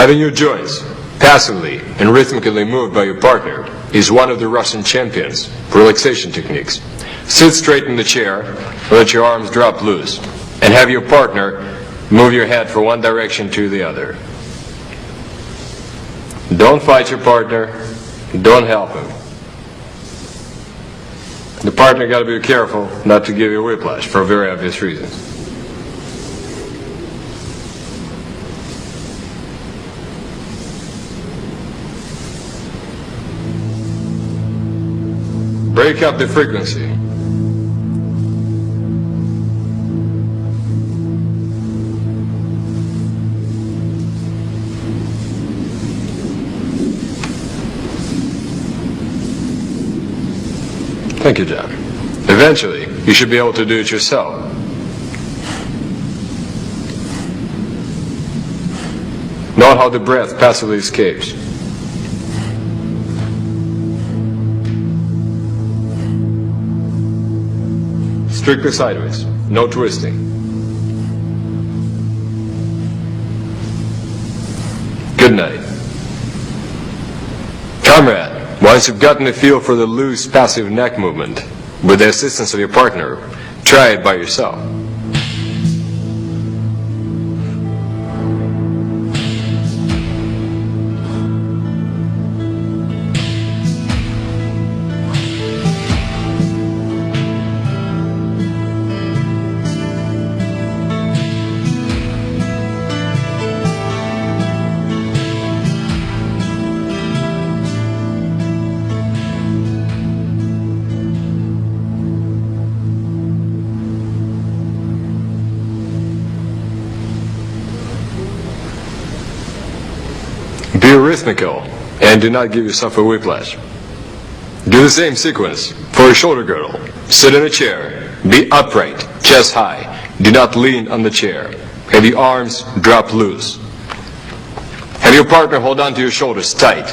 Having your joints passively and rhythmically moved by your partner is one of the Russian champions' relaxation techniques. Sit straight in the chair, let your arms drop loose, and have your partner move your head from one direction to the other. Don't fight your partner, don't help him. The partner got to be careful not to give you whiplash for very obvious reasons. Break up the frequency. Thank you, John. Eventually, you should be able to do it yourself. Note how the breath passively escapes. Strictly sideways, no twisting. Good night. Comrade, once you've gotten a feel for the loose, passive neck movement, with the assistance of your partner, try it by yourself. Be rhythmical and do not give yourself a whiplash. Do the same sequence for a shoulder girdle. Sit in a chair. Be upright, chest high. Do not lean on the chair. Have your arms drop loose. Have your partner hold on to your shoulders tight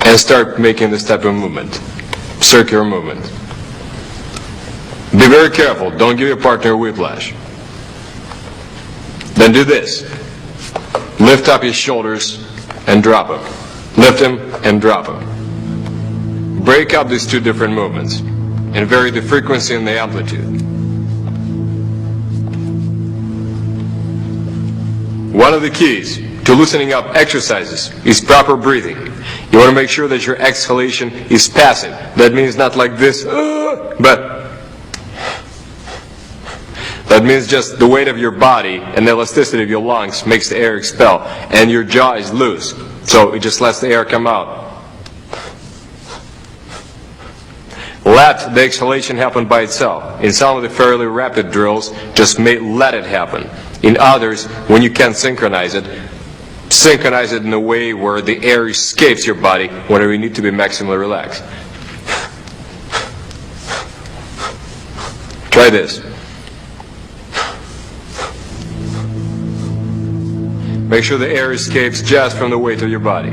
and start making this type of movement. Circular movement. Be very careful. Don't give your partner a whiplash. Then do this. Lift up his shoulders and drop him. Lift him and drop him. Break up these two different movements and vary the frequency and the amplitude. One of the keys to loosening up exercises is proper breathing. You want to make sure that your exhalation is passive. That means not like this, but that means just the weight of your body and the elasticity of your lungs makes the air expel, and your jaw is loose, so it just lets the air come out. Let the exhalation happen by itself. In some of the fairly rapid drills, just let it happen. In others, when you can't synchronize it in a way where the air escapes your body whenever you need to be maximally relaxed. Try this. Make sure the air escapes just from the weight of your body.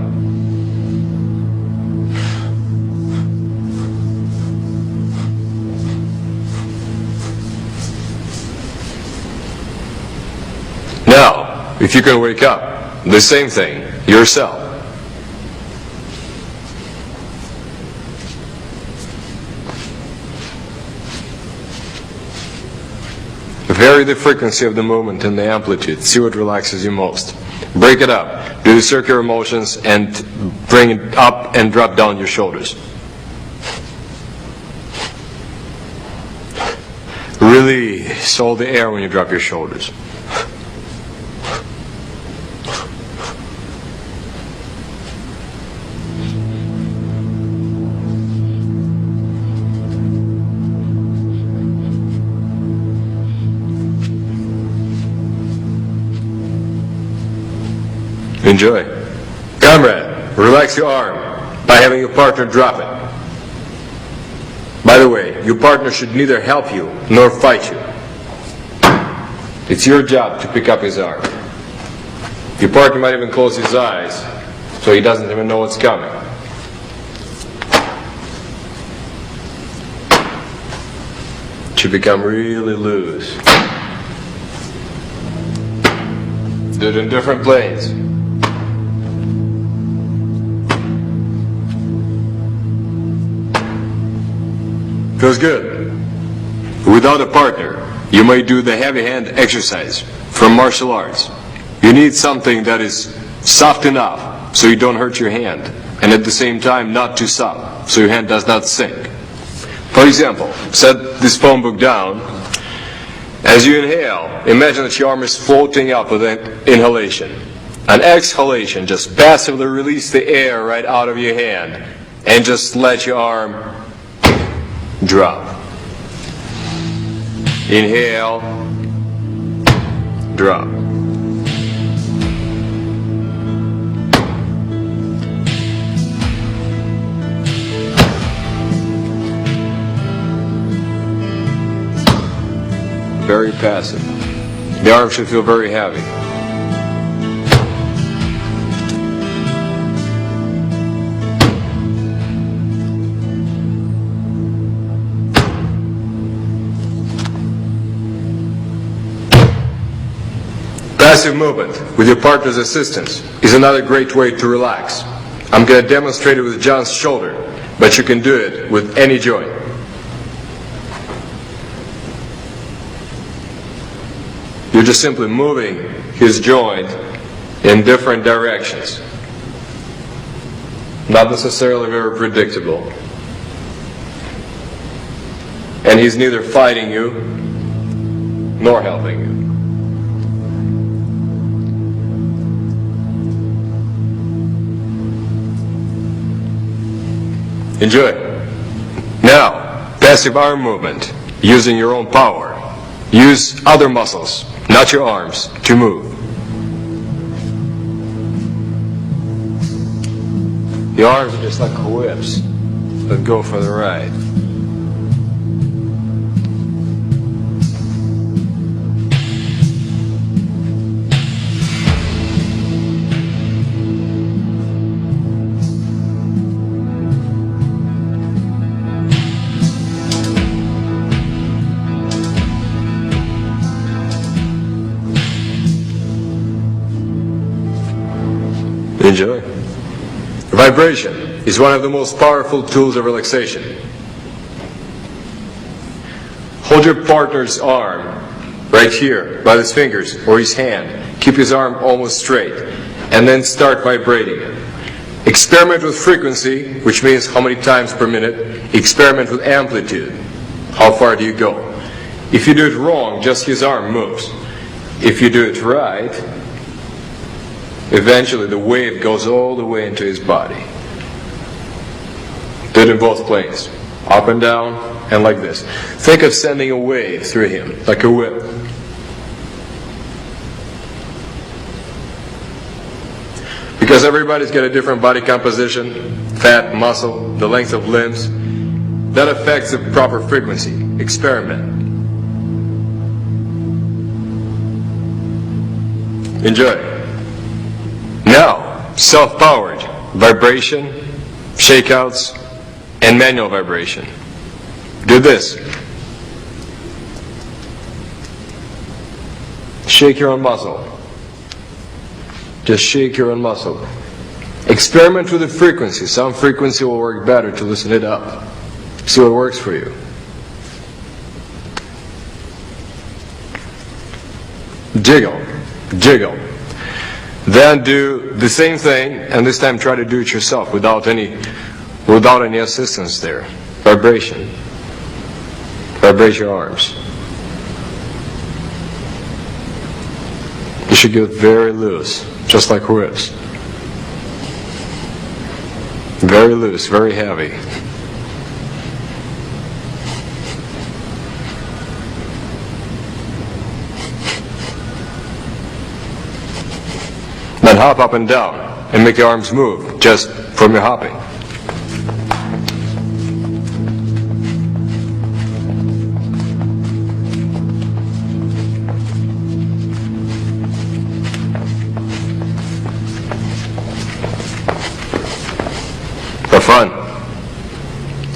Now, if you can wake up, the same thing, yourself. Vary the frequency of the movement and the amplitude. See what relaxes you most. Break it up. Do the circular motions and bring it up and drop down your shoulders. Release all the air when you drop your shoulders. Enjoy. Comrade, relax your arm by having your partner drop it. By the way, your partner should neither help you nor fight you. It's your job to pick up his arm. Your partner might even close his eyes so he doesn't even know what's coming. It should become really loose. Do it in different planes. Feels good. Without a partner, you may do the heavy hand exercise from martial arts. You need something that is soft enough so you don't hurt your hand, and at the same time not too soft so your hand does not sink. For example, set this phone book down. As you inhale, imagine that your arm is floating up with an inhalation. An exhalation, just passively release the air right out of your hand and just let your arm drop. Inhale, drop. Very passive. The arm should feel very heavy. Passive movement with your partner's assistance is another great way to relax. I'm going to demonstrate it with John's shoulder, but you can do it with any joint. You're just simply moving his joint in different directions. Not necessarily very predictable. And he's neither fighting you nor helping you. Enjoy. Now, passive arm movement, using your own power. Use other muscles, not your arms, to move. The arms are just like whips that go for the ride. Enjoy. Vibration is one of the most powerful tools of relaxation. Hold your partner's arm right here by his fingers or his hand. Keep his arm almost straight and then start vibrating it. Experiment with frequency, which means how many times per minute. Experiment with amplitude. How far do you go? If you do it wrong, just his arm moves. If you do it right, eventually the wave goes all the way into his body. Do it in both planes. Up and down and like this. Think of sending a wave through him, like a whip. Because everybody's got a different body composition, fat, muscle, the length of limbs. That affects the proper frequency. Experiment. Enjoy. Now, self-powered vibration, shakeouts, and manual vibration. Do this. Shake your own muscle. Just shake your own muscle. Experiment with the frequency. Some frequency will work better to loosen it up. See what works for you. Jiggle. Jiggle. Then do the same thing, and this time try to do it yourself without any assistance there. Vibration. Vibrate your arms. You should get very loose, just like whips. Very loose, very heavy. Then hop up and down and make your arms move just from your hopping. For fun.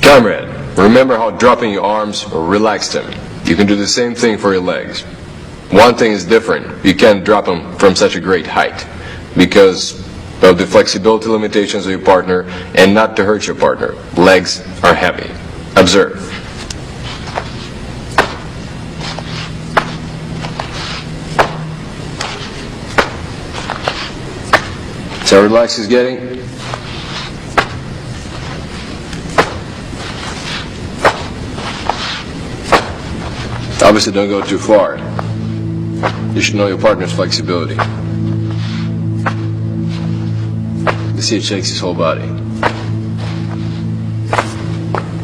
Comrade, remember how dropping your arms relaxed them. You can do the same thing for your legs. One thing is different. You can't drop them from such a great height, because of the flexibility limitations of your partner and not to hurt your partner. Legs are heavy. Observe. See how relaxed he's getting? Obviously don't go too far. You should know your partner's flexibility. You see it shakes his whole body.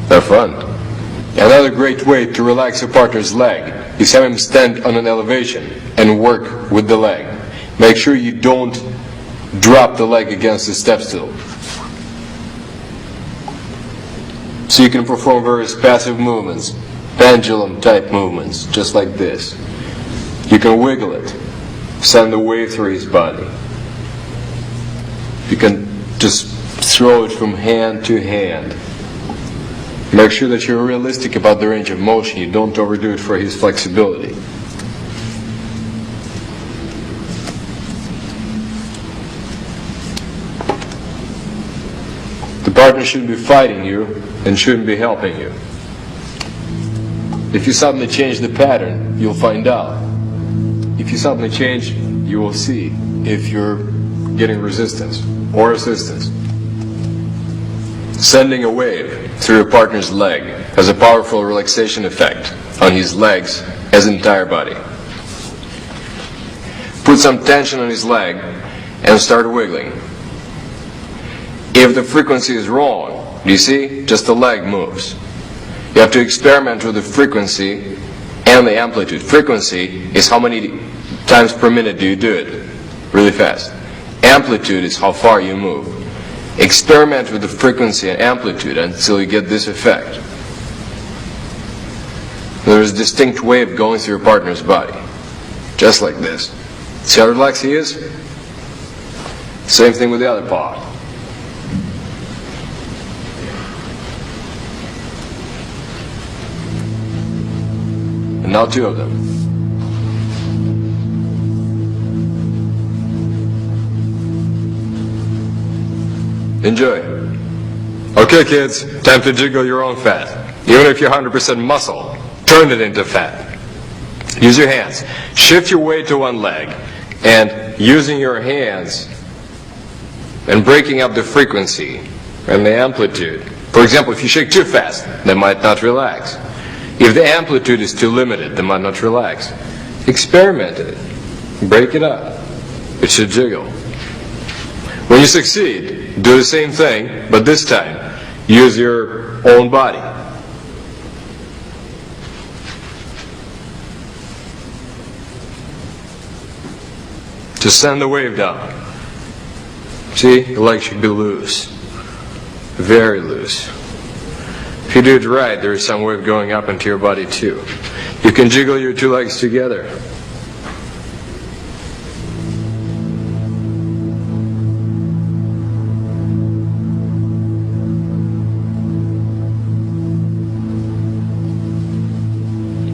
Have fun. Another great way to relax your partner's leg is have him stand on an elevation and work with the leg. Make sure you don't drop the leg against the step stool. So you can perform various passive movements, pendulum type movements, just like this. You can wiggle it, send the wave through his body. You can just throw it from hand to hand. Make sure that you're realistic about the range of motion. You don't overdo it for his flexibility. The partner shouldn't be fighting you and shouldn't be helping you. If you suddenly change the pattern, you'll find out. If you suddenly change, you will see if you're getting resistance or assistance. Sending a wave through your partner's leg has a powerful relaxation effect on his legs as entire body. Put some tension on his leg and start wiggling. If the frequency is wrong, you see, just the leg moves. You have to experiment with the frequency and the amplitude. Frequency is how many times per minute do you do it, really fast. Amplitude is how far you move. Experiment with the frequency and amplitude until you get this effect. There is a distinct wave going through your partner's body, just like this. See how relaxed he is? Same thing with the other paw. And now two of them. Enjoy. Okay kids, time to jiggle your own fat. Even if you're 100% muscle, turn it into fat. Use your hands. Shift your weight to one leg, and using your hands and breaking up the frequency and the amplitude. For example, if you shake too fast, they might not relax. If the amplitude is too limited, they might not relax. Experiment it. Break it up. It should jiggle. When you succeed, do the same thing, but this time, use your own body. To send the wave down. See, the leg should be loose. Very loose. If you do it right, there is some wave going up into your body too. You can jiggle your two legs together.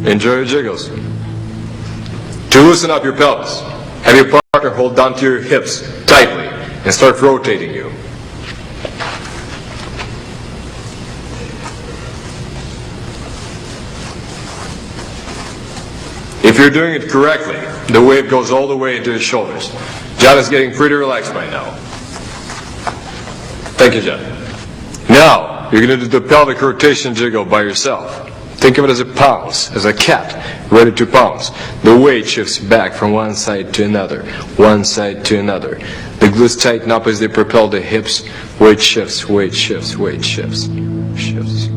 Enjoy your jiggles. To loosen up your pelvis, have your partner hold down to your hips tightly and start rotating you. If you're doing it correctly, the wave goes all the way into his shoulders. John is getting pretty relaxed by now. Thank you, John. Now, you're going to do the pelvic rotation jiggle by yourself. Think of it as a pounce, as a cat, ready to pounce. The weight shifts back from one side to another, one side to another. The glutes tighten up as they propel the hips. Weight shifts, weight shifts, weight shifts, shifts.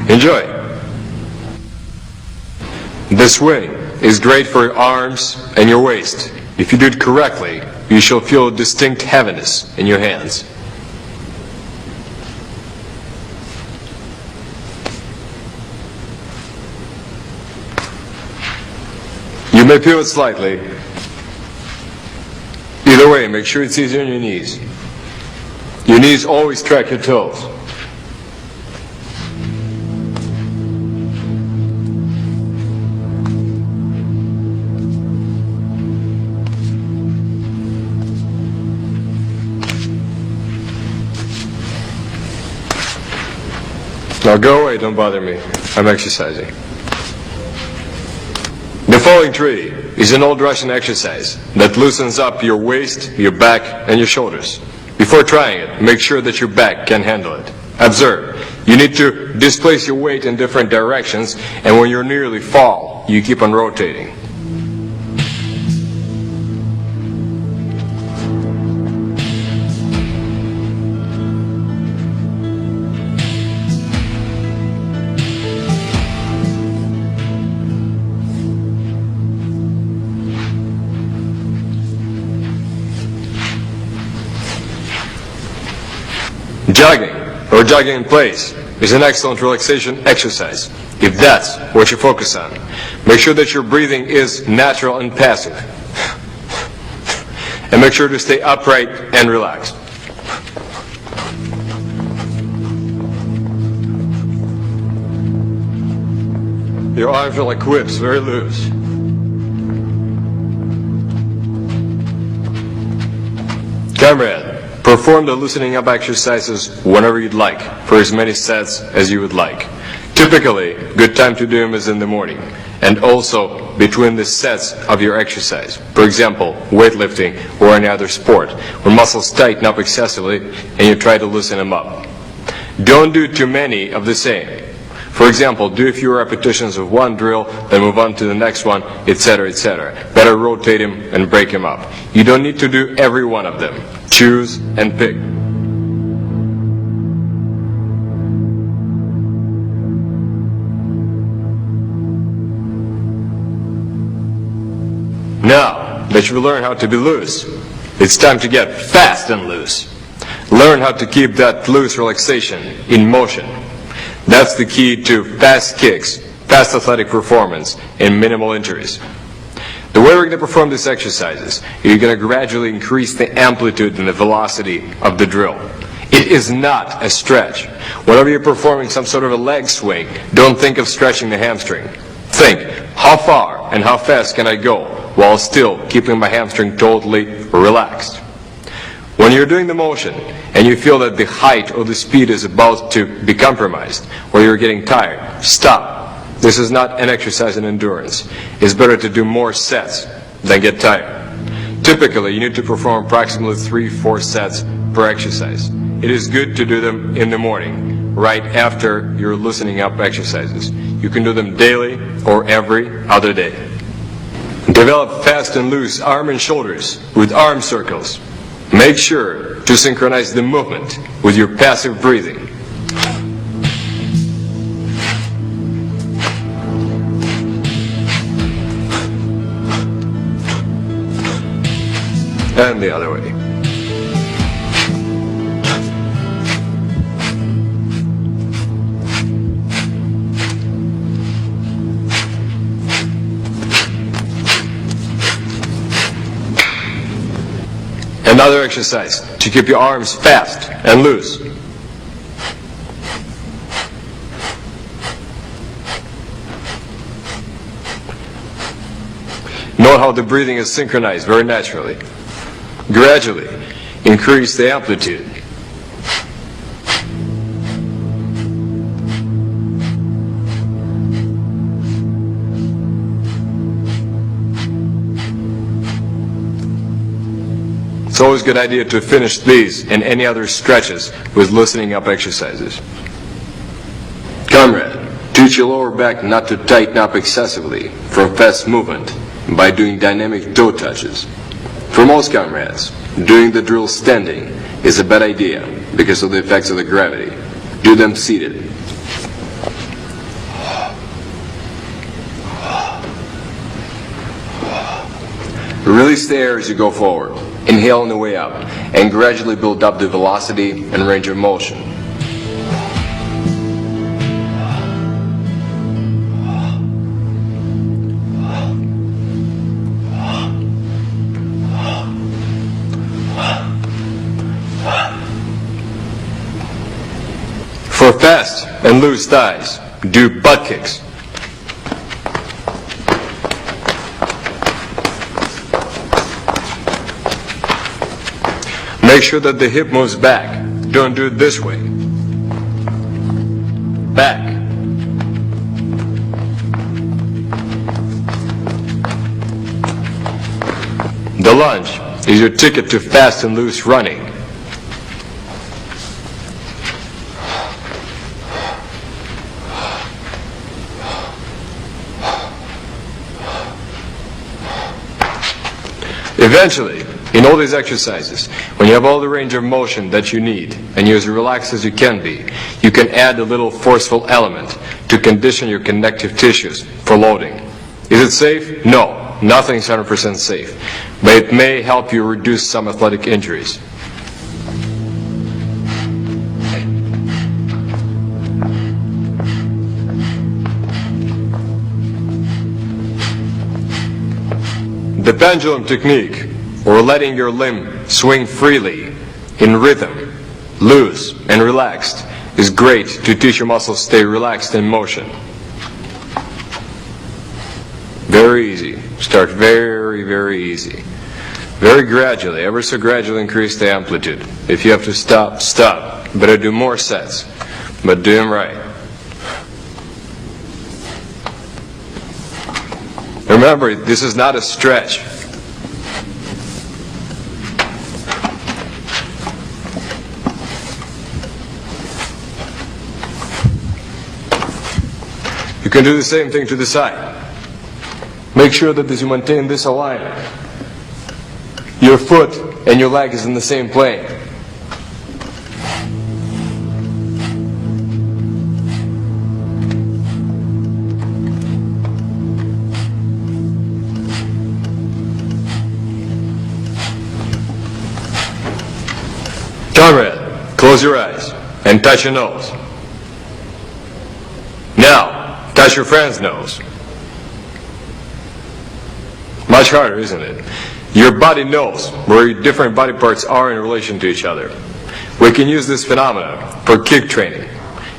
Enjoy. This swing is great for your arms and your waist. If you do it correctly, you shall feel a distinct heaviness in your hands. You may pivot slightly. Either way, make sure it's easy on your knees. Your knees always track your toes. Now go away, don't bother me. I'm exercising. The following three is an old Russian exercise that loosens up your waist, your back, and your shoulders. Before trying it, make sure that your back can handle it. Observe. You need to displace your weight in different directions, and when you nearly fall, you keep on rotating. Jogging, or jogging in place, is an excellent relaxation exercise, if that's what you focus on. Make sure that your breathing is natural and passive. And make sure to stay upright and relaxed. Your arms are like whips, very loose. Comrade, perform the loosening up exercises whenever you'd like, for as many sets as you would like. Typically, good time to do them is in the morning, and also between the sets of your exercise. For example, weightlifting or any other sport, when muscles tighten up excessively and you try to loosen them up. Don't do too many of the same. For example, do a few repetitions of one drill, then move on to the next one, etc., etc. Better rotate him and break him up. You don't need to do every one of them. Choose and pick. Now that you learn how to be loose, it's time to get fast and loose. Learn how to keep that loose relaxation in motion. That's the key to fast kicks, fast athletic performance, and minimal injuries. The way we're going to perform these exercises, you're going to gradually increase the amplitude and the velocity of the drill. It is not a stretch. Whenever you're performing some sort of a leg swing, don't think of stretching the hamstring. Think, how far and how fast can I go while still keeping my hamstring totally relaxed? When you're doing the motion and you feel that the height or the speed is about to be compromised, or you're getting tired, stop. This is not an exercise in endurance. It's better to do more sets than get tired. Typically, you need to perform approximately 3-4 sets per exercise. It is good to do them in the morning, right after your loosening up exercises. You can do them daily or every other day. Develop fast and loose arm and shoulders with arm circles. Make sure to synchronize the movement with your passive breathing. And the other way. Another exercise to keep your arms fast and loose. Note how the breathing is synchronized very naturally. Gradually increase the amplitude. It's always a good idea to finish these and any other stretches with loosening up exercises. Comrade, teach your lower back not to tighten up excessively from fast movement by doing dynamic toe touches. For most comrades, doing the drill standing is a bad idea because of the effects of the gravity. Do them seated. Release the air as you go forward. Inhale on the way up, and gradually build up the velocity and range of motion. For fast and loose thighs, do butt kicks. Make sure that the hip moves back. Don't do it this way. Back. The lunge is your ticket to fast and loose running. Eventually, in all these exercises, when you have all the range of motion that you need and you're as relaxed as you can be, you can add a little forceful element to condition your connective tissues for loading. Is it safe? No, nothing's 100% safe, but it may help you reduce some athletic injuries. The pendulum technique, or letting your limb swing freely, in rhythm, loose and relaxed, is great to teach your muscles stay relaxed in motion. Very easy. Start very, very easy. Very gradually, ever so gradually increase the amplitude. If you have to stop, stop. Better do more sets, but do them right. Remember, this is not a stretch. You can do the same thing to the side. Make sure that as you maintain this alignment, your foot and your leg is in the same plane. Comrade, close your eyes and touch your nose. Now, touch your friend's nose. Much harder, isn't it? Your body knows where your different body parts are in relation to each other. We can use this phenomenon for kick training.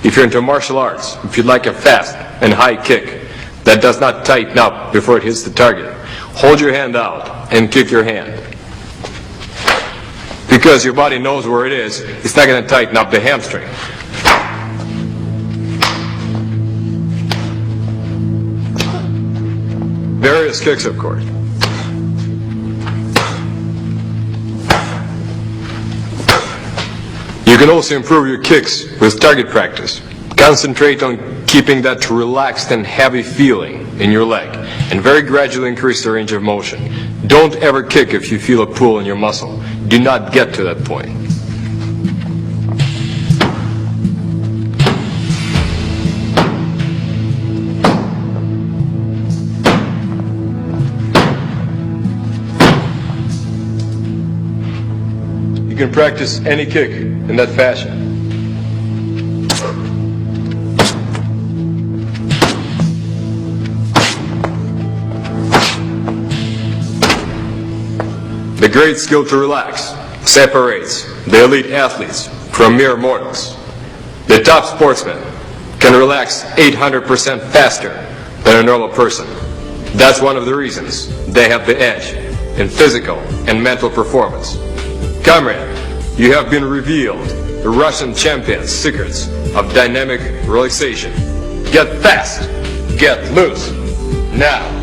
If you're into martial arts, if you'd like a fast and high kick that does not tighten up before it hits the target, hold your hand out and kick your hand. Because your body knows where it is, it's not going to tighten up the hamstring. Various kicks, of course. You can also improve your kicks with target practice. Concentrate on keeping that relaxed and heavy feeling in your leg, and very gradually increase the range of motion. Don't ever kick if you feel a pull in your muscle. Do not get to that point. You can practice any kick in that fashion. The great skill to relax separates the elite athletes from mere mortals. The top sportsmen can relax 800% faster than a normal person. That's one of the reasons they have the edge in physical and mental performance. Comrade, you have been revealed the Russian champion's secrets of dynamic relaxation. Get fast, get loose, now.